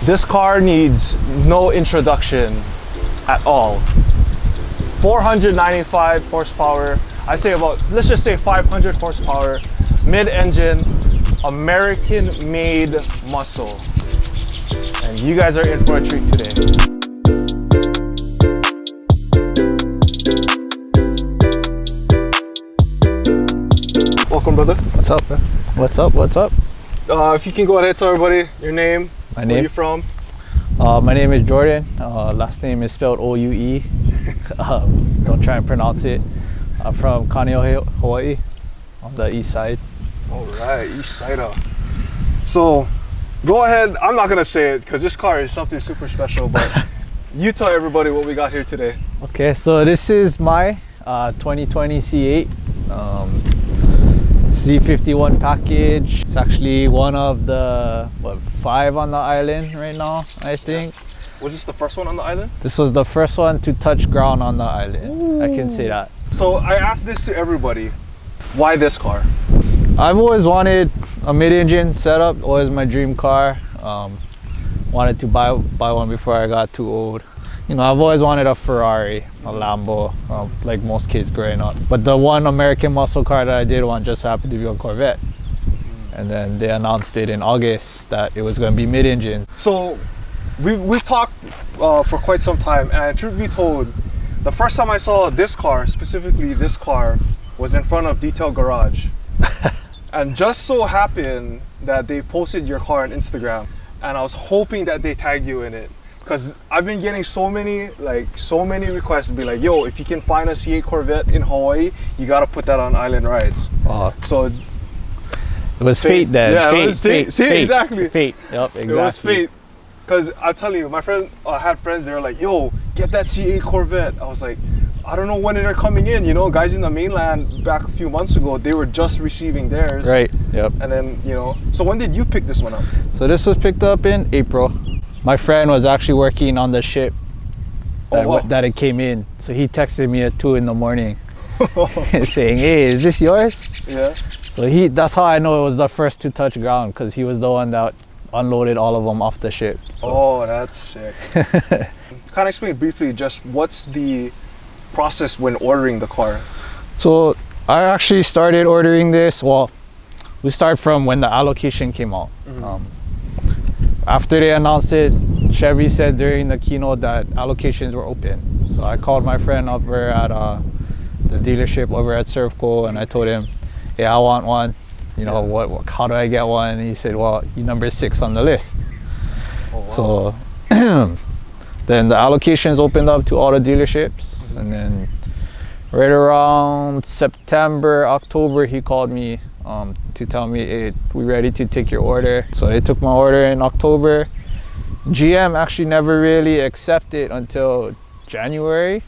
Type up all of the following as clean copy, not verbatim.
This car needs no introduction at all. 495 horsepower. I say about, let's just say 500 horsepower, mid-engine, American-made muscle. And you guys are in for a treat today. Welcome, brother. What's up, man? What's up? What's up? If you can go ahead, tell everybody your name, My name? where you from. My name is Jordan. Last name is spelled O-U-E. Don't try and pronounce it. I'm from Kaneohe, Hawaii, on the east side. All right, East Sider. So, go ahead. I'm not gonna say it because this car is something super special, but you tell everybody what we got here today. Okay, so this is my 2020 C8 Z51 package. It's actually one of the 5 on the island right now, I think. Was this the first one on the island? This was the first one to touch ground on the island. Ooh. I can say that. So I asked this to everybody. Why this car? I've always wanted a mid-engine setup. Always my dream car. Wanted to buy one before I got too old. You know, I've always wanted a Ferrari, a Lambo, like most kids growing up. But the one American muscle car that I did want just happened to be a Corvette. And then they announced it in August that it was going to be mid-engine. So we've talked for quite some time, and truth be told, the first time I saw this car, specifically this car, was in front of Detail Garage. And just so happened that they posted your car on Instagram, and I was hoping that they tagged you in it. Because I've been getting so many requests to be like, yo, if you can find a C8 Corvette in Hawaii, you gotta put that on Island Rides. So it was fate then. Yeah, fate, it was fate. See, fate, exactly. Fate. Yep, exactly. It was fate. Because I'm telling you, my friend, I had friends, they were like, yo, get that C8 Corvette. I was like, I don't know when they're coming in. You know, guys in the mainland back a few months ago, they were just receiving theirs. Right, yep. And then, you know, so when did you pick this one up? So this was picked up in April. My friend was actually working on the ship that it came in. So he texted me at 2 in the morning saying, hey, is this yours? Yeah. So that's how I know it was the first to touch ground, because he was the one that unloaded all of them off the ship. So. Oh, that's sick. Kind of explain briefly just what's the process when ordering the car? So I actually started ordering this, well, we start from when the allocation came out. Mm-hmm. After they announced it, Chevy said during the keynote that allocations were open. So I called my friend over at the dealership over at Servco, and I told him, yeah, I want one. You know, how do I get one? And he said, well, you're number 6 on the list. Oh, wow. So then the allocations opened up to all the dealerships. Mm-hmm. And then right around September, October, he called me to tell me, hey, we're ready to take your order. So they took my order in October. GM actually never really accepted until January,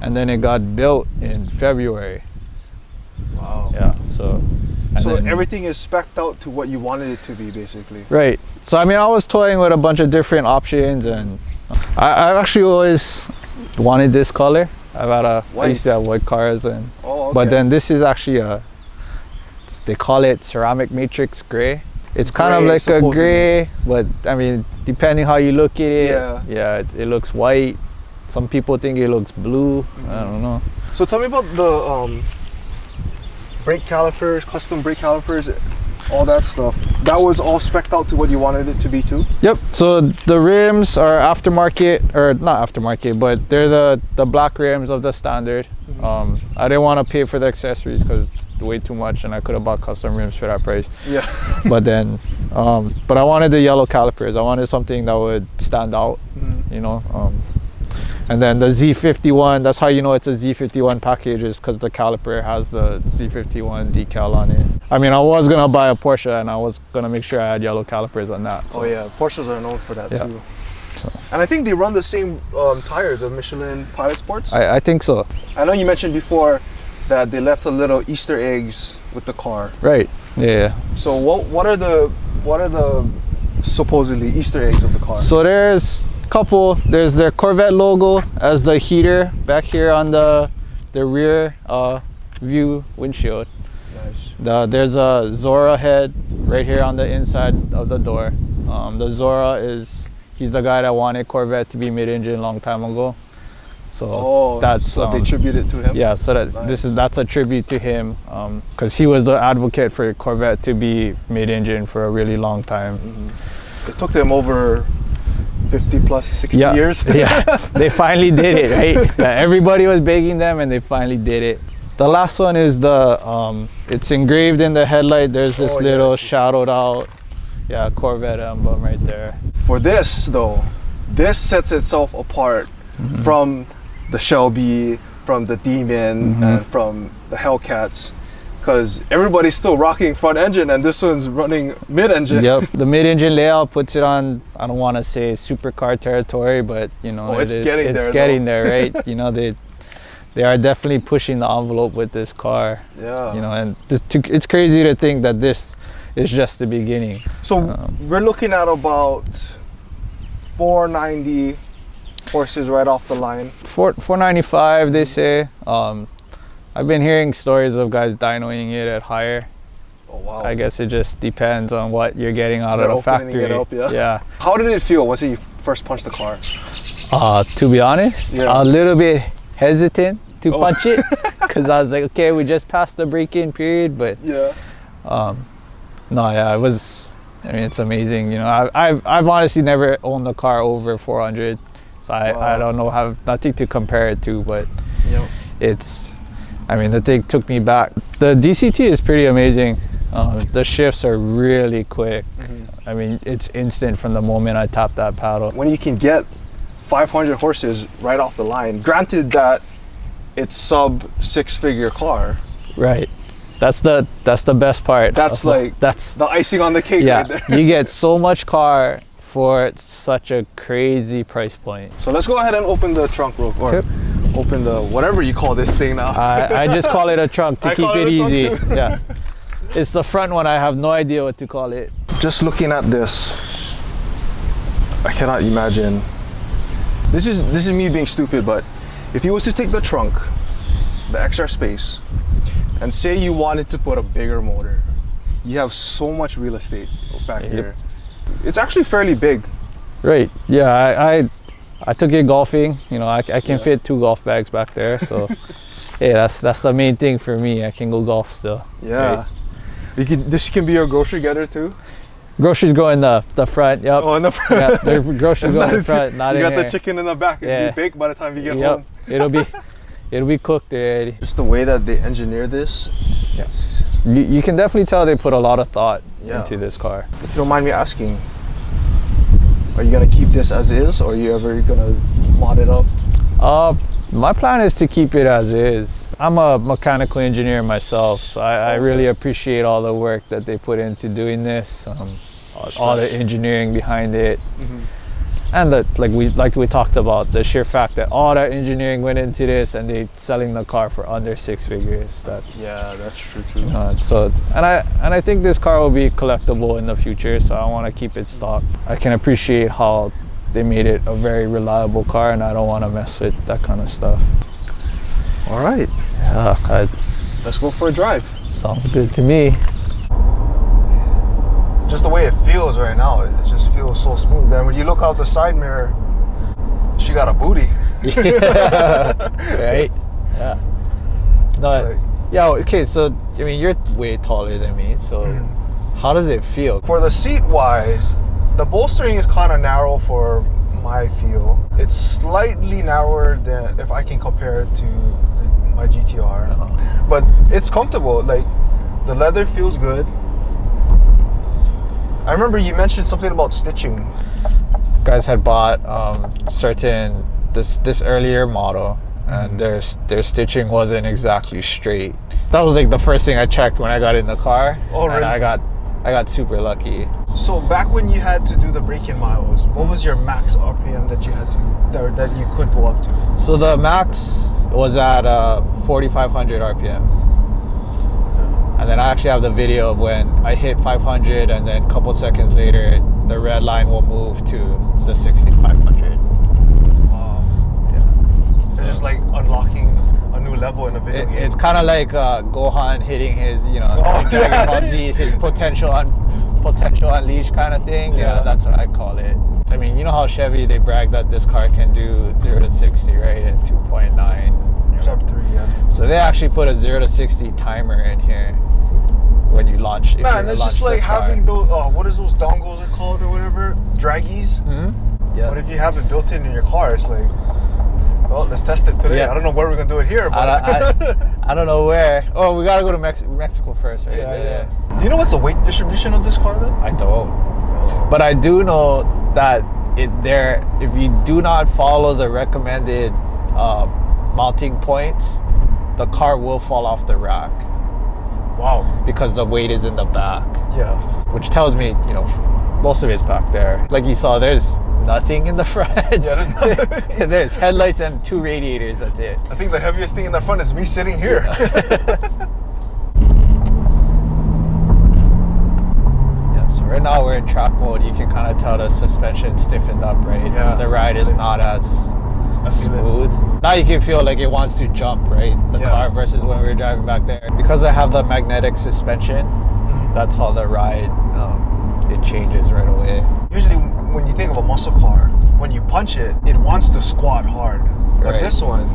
and then it got built in February. Wow. Yeah, so everything is spec'd out to what you wanted it to be, basically. Right. So I mean, I was toying with a bunch of different options, and I actually always wanted this color. I used to have white cars, and but then this is actually they call it ceramic matrix gray. It's kind of like a gray, but I mean, depending how you look at it, it looks white. Some people think it looks blue. Mm-hmm. I don't know. So tell me about the brake calipers, custom brake calipers, all that stuff. That was all spec'd out to what you wanted it to be too? Yep. So the rims are aftermarket, or not aftermarket, but they're the black rims of the standard. Mm-hmm. I didn't want to pay for the accessories because way too much, and I could have bought custom rims for that price. Yeah. But then but I wanted the yellow calipers. I wanted something that would stand out. Mm-hmm. You know. And then the Z51, that's how you know it's a Z51 package, is because the caliper has the Z51 decal on it. I mean, I was gonna buy a Porsche, and I was gonna make sure I had yellow calipers on that. So. Oh yeah, Porsches are known for that too. So. And I think they run the same tire, the Michelin Pilot Sports. I think so. I know you mentioned before that they left a little Easter eggs with the car. Right. Yeah. So what are the supposedly Easter eggs of the car? So there's there's the Corvette logo as the heater back here on the rear view windshield. Nice. There's a Zora head right here on the inside of the door. The Zora he's the guy that wanted Corvette to be mid-engine long time ago. So that's so they tribute it to him. Yeah, so that's a tribute to him, because he was the advocate for Corvette to be mid-engine for a really long time. It took them over 50 plus 60 years. Yeah, they finally did it, right? Yeah, everybody was begging them, and they finally did it. The last one is it's engraved in the headlight. There's this little shadowed out, Corvette emblem right there. For this though, this sets itself apart from the Shelby, from the Demon, and from the Hellcats, because everybody's still rocking front engine and this one's running mid-engine. Yep, the mid-engine layout puts it on, I don't want to say supercar territory, but you know, it's getting there, right? You know, they are definitely pushing the envelope with this car. Yeah. You know, and it's crazy to think that this is just the beginning. So we're looking at about 490 horses right off the line. 495 they say. I've been hearing stories of guys dynoing it at higher. Oh wow. I guess it just depends on what you're getting out of the factory. It up, yeah. How did it feel once you first punched the car? To be honest, a little bit hesitant to punch it, because I was like, okay, we just passed the break-in period, but it was, I mean, it's amazing. You know, I've honestly never owned a car over 400, so I don't know, have nothing to compare it to, but I mean, the thing took me back. The DCT is pretty amazing. The shifts are really quick. I mean, it's instant from the moment I tap that paddle. When you can get 500 horses right off the line, granted that it's sub 6-figure car. Right. That's the best part. That's the icing on the cake right there. You get so much car for such a crazy price point. So let's go ahead and open the trunk real quick. Open the whatever you call this thing now. I just call it a trunk to keep it easy. Yeah. It's the front one, I have no idea what to call it. Just looking at this, I cannot imagine. This is me being stupid, but if you was to take the trunk, the extra space, and say you wanted to put a bigger motor, you have so much real estate back here. It's actually fairly big. Right. Yeah, I took it golfing. You know, I can fit 2 golf bags back there. So, hey, that's the main thing for me. I can go golf still. Yeah. Right? This can be your grocery getter too. Groceries go in the front. Yep. Oh, in the front. Yeah, the groceries go in the front. Not in you got here. the chicken in the back. It's gonna be baked by the time you get home. It'll be cooked already. Just the way that they engineer this. Yes. You can definitely tell they put a lot of thought into this car. If you don't mind me asking, are you gonna keep this as is, or are you ever gonna mod it up? My plan is to keep it as is. I'm a mechanical engineer myself, so I really appreciate all the work that they put into doing this, all the engineering behind it, and like we talked about, the sheer fact that all that engineering went into this, and they selling the car for under 6 figures. That's true too. So and I think this car will be collectible in the future, so I want to keep it stocked. I can appreciate how they made it a very reliable car, and I don't want to mess with that kind of stuff. All right. Yeah, let's go for a drive. Sounds good to me. Just the way it feels right now, it just feels so smooth. Man, when you look out the side mirror, she got a booty. Right? Yeah. No, yeah, okay, so, I mean, you're way taller than me, so how does it feel? For the seat wise, the bolstering is kind of narrow for my feel. It's slightly narrower than if I can compare it to my GTR. But it's comfortable. Like, the leather feels good. I remember you mentioned something about stitching. Guys had bought this earlier model, and their stitching wasn't exactly straight. That was like the first thing I checked when I got in the car. Oh, really? And I got super lucky. So back when you had to do the break-in miles, what was your max RPM that you had to that you could go up to? So the max was at 4,500 RPM. And then I actually have the video of when I hit 500, and then a couple seconds later, the red line will move to the 6,500. Wow. Yeah. So it's just like unlocking a new level in a video game. It's kind of like Gohan hitting his, Dragon Ball Z, his potential on potential unleashed kind of thing. Yeah, that's what I call it. I mean, you know how Chevy, they brag that this car can do 0 to 60, right, in 2.9. Sub 3, yeah. So they actually put a 0 to 60 timer in here when you launch. Man, it's just like having those, what is those dongles are called or whatever? Draggies? Mm-hmm. Yeah. What if you have it built in your car? It's like, well, let's test it today. Yeah. I don't know where we're going to do it here, but... I don't know where. Oh, we got to go to Mexico first, right? Yeah. Do you know what's the weight distribution of this car then? I don't. But I do know that if you do not follow the recommended mounting points, the car will fall off the rack. Wow. Because the weight is in the back. Yeah. Which tells me, most of it's back there. Like you saw, there's nothing in the front. Yeah, there's headlights and 2 radiators, that's it. I think the heaviest thing in the front is me sitting here. So right now we're in track mode. You can kind of tell the suspension stiffened up, right? Yeah. The ride is not as smooth. Now you can feel like it wants to jump, right? The car versus when we were driving back there. Because I have the magnetic suspension, that's how the ride, it changes right away. Usually when you think of a muscle car, when you punch it, it wants to squat hard. But this one,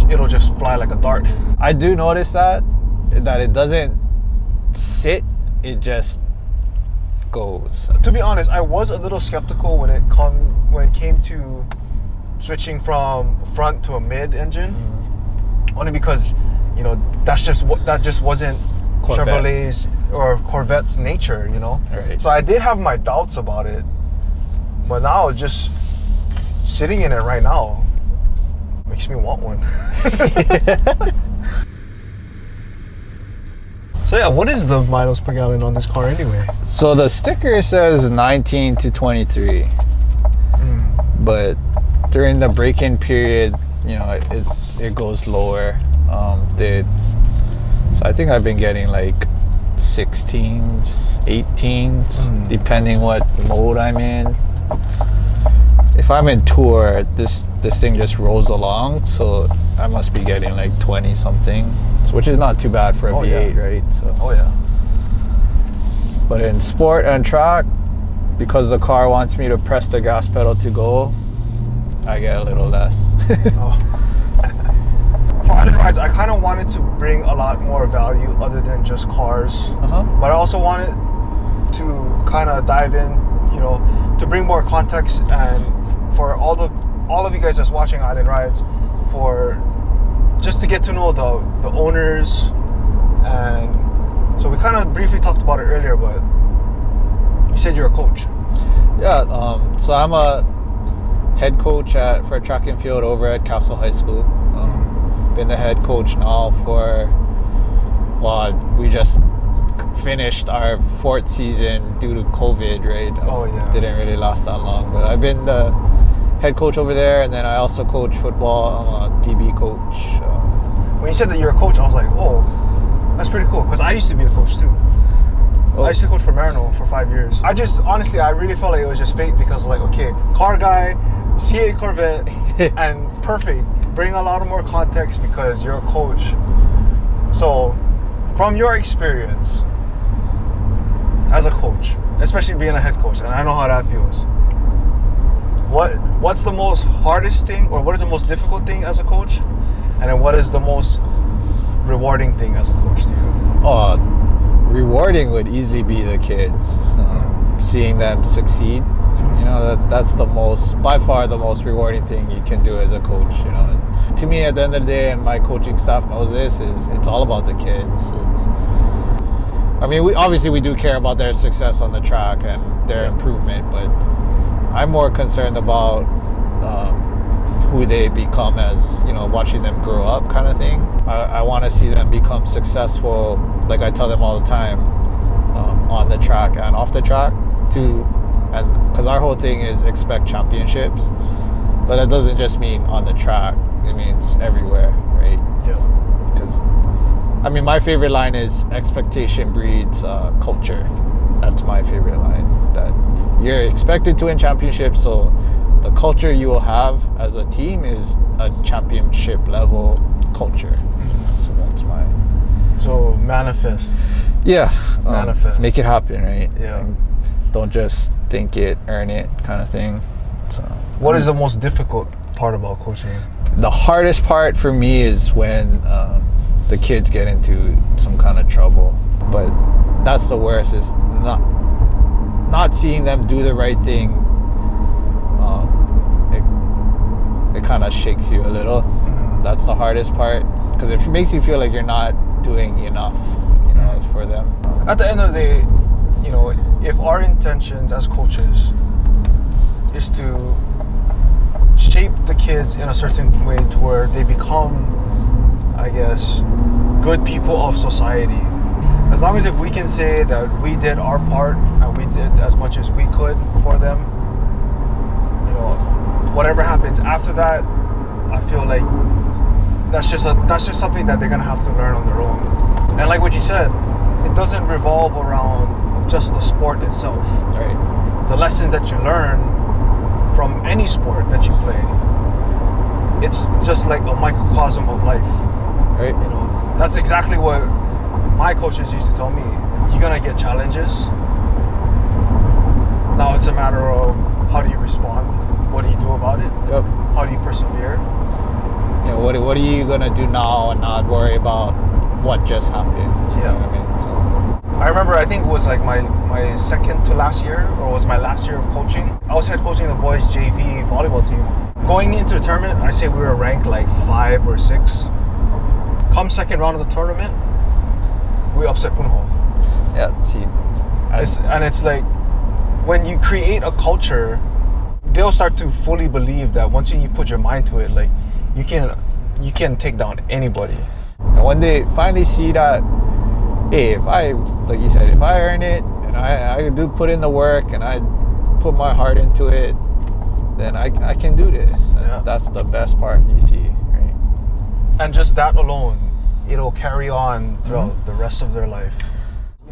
it'll just fly like a dart. I do notice that it doesn't sit, it just goes. To be honest, I was a little skeptical when it came to switching from front to a mid engine, only because that just wasn't Corvette. Chevrolet's or Corvette's nature, Right. So I did have my doubts about it, but now just sitting in it right now makes me want one. So yeah, what is the miles per gallon on this car anyway? So the sticker says 19 to 23, but during the break-in period, it goes lower. So I think I've been getting like 16s, 18s, depending what mode I'm in. If I'm in tour, this thing just rolls along, so I must be getting like 20 something, which is not too bad for a V8, right? So. But in sport and track, because the car wants me to press the gas pedal to go, I get a little less. For island rides, I kind of wanted to bring a lot more value other than just cars, but I also wanted to kind of dive in, to bring more context, and for all of you guys that's watching Island Rides, for just to get to know the owners. And so we kind of briefly talked about it earlier, but you said you're a coach. Yeah, so I'm a head coach for track and field over at Castle High School. Been the head coach now we just finished our 4th season due to COVID, right? Didn't really last that long, but I've been the head coach over there, and then I also coach football. I'm a DB coach. When you said that you're a coach, I was like, oh, that's pretty cool, because I used to be a coach too. I used to coach for Marino for 5 years. Honestly, I really felt like it was just fate, because okay, car guy, C8 Corvette, and perfect. Bring a lot of more context because you're a coach. So, from your experience as a coach, especially being a head coach, and I know how that feels, what's the most hardest thing, or what is the most difficult thing as a coach? And then what is the most rewarding thing as a coach to you? Rewarding would easily be the kids. Seeing them succeed. That's by far the most rewarding thing you can do as a coach. To me, at the end of the day, and my coaching staff knows this, it's all about the kids. We do care about their success on the track and their improvement, but I'm more concerned about who they become as, watching them grow up kind of thing. I want to see them become successful, like I tell them all the time, on the track and off the track too. And because our whole thing is expect championships, but that doesn't just mean on the track, it means everywhere, right? Yeah. Because my favorite line is expectation breeds culture. That's my favorite line, that you're expected to win championships, so the culture you will have as a team is a championship level culture. So that's So manifest. Yeah, manifest. make it happen, right? Yeah. And don't just think it, earn it, kind of thing. So, What is the most difficult part about coaching? the hardest part for me is when the kids get into some kind of trouble. But that's the worst, is not seeing them do the right thing. It kind of shakes you a little. That's the hardest part, because it makes you feel like you're not doing enough, for them. At the end of the day, if our intentions as coaches is to shape the kids in a certain way to where they become, I guess, good people of society, as long as if we can say that we did our part and we did as much as we could for them, whatever happens after that, I feel like that's just something that they're gonna have to learn on their own. And like what you said, it doesn't revolve around just the sport itself. Right. The lessons that you learn from any sport that you play, it's just like a microcosm of life. Right. That's exactly what my coaches used to tell me. You're gonna get challenges. Now it's a matter of how do you respond? What do you do about it? Yep. How do you persevere? What are you gonna do now and not worry about what just happened? You know what I mean? So I remember, I think it was like my second to last year, or was my last year of coaching. I was head coaching the boys JV volleyball team. Going into the tournament, I say we were ranked like 5 or 6. Come second round of the tournament, we upset Punho. yeah, see, It's like, when you create a culture, they'll start to fully believe that once you put your mind to it, like you can take down anybody. and when they finally see that, hey, if I earn it and I do put in the work and I put my heart into it, then I can do this. Yeah. That's the best part you see, right? And just that alone, it'll carry on throughout the rest of their life.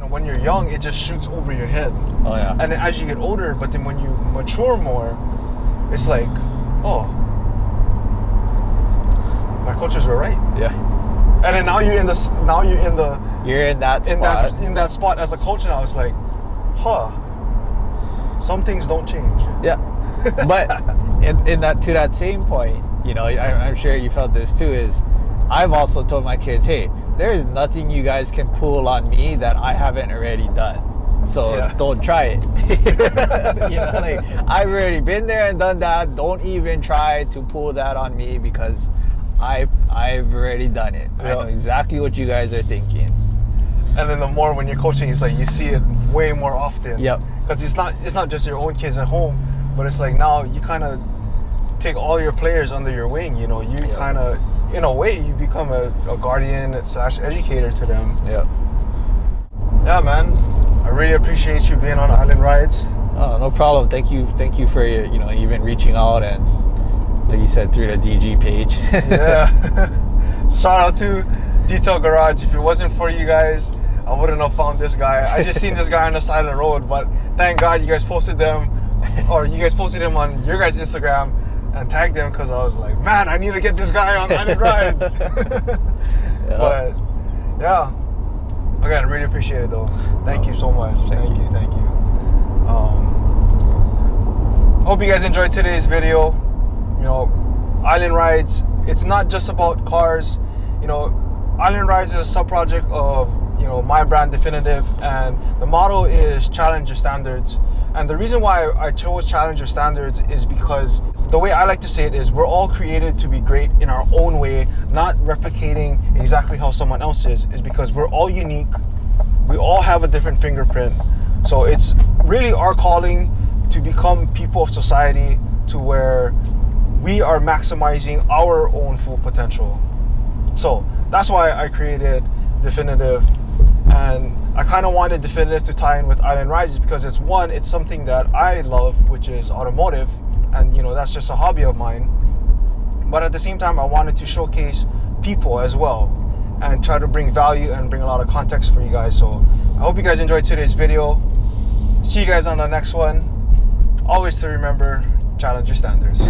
When you're young, it just shoots over your head. Oh yeah. And then as you get older, but then when you mature more, it's like, oh, my coaches were right. Yeah. And then you're in that spot as a coach now. It's like, some things don't change. Yeah. But in that, to that same point, I'm sure you felt this too, is I've also told my kids, hey, there is nothing you guys can pull on me that I haven't already done. So don't try it. I've already been there and done that. Don't even try to pull that on me, because I've already done it. I know exactly what you guys are thinking. And then the more when you're coaching, it's like you see it way more often. Yep. Because it's not just your own kids at home, but it's like now you kind of take all your players under your wing. You kind of, in a way, you become a guardian / educator to them. Yeah. Yeah, man. I really appreciate you being on Island Rides. Oh, no problem. Thank you for your, even reaching out, and like you said, through the DG page. Yeah. Shout out to Detail Garage. If it wasn't for you guys, I wouldn't have found this guy. I just seen this guy on the side of the road, but thank God you guys posted him on your guys' Instagram and tagged him, because I was like, man, I need to get this guy on Island Rides. But yeah, again, I really appreciate it though. Thank you so much. Thank you. Hope you guys enjoyed today's video. Island Rides, it's not just about cars. Island Rides is a sub-project of my brand Definitive, and the motto is challenge your standards. And the reason why I chose challenge your standards is because the way I like to say it is, we're all created to be great in our own way, not replicating exactly how someone else is because we're all unique. We all have a different fingerprint. So it's really our calling to become people of society, to where we are maximizing our own full potential. So that's why I created Definitive, and I kind of wanted Definitive to tie in with Island Rides, because it's something that I love, which is automotive, and that's just a hobby of mine. But at the same time, I wanted to showcase people as well and try to bring value and bring a lot of context for you guys. So I hope you guys enjoyed today's video. See you guys on the next one. Always to remember, challenge your standards.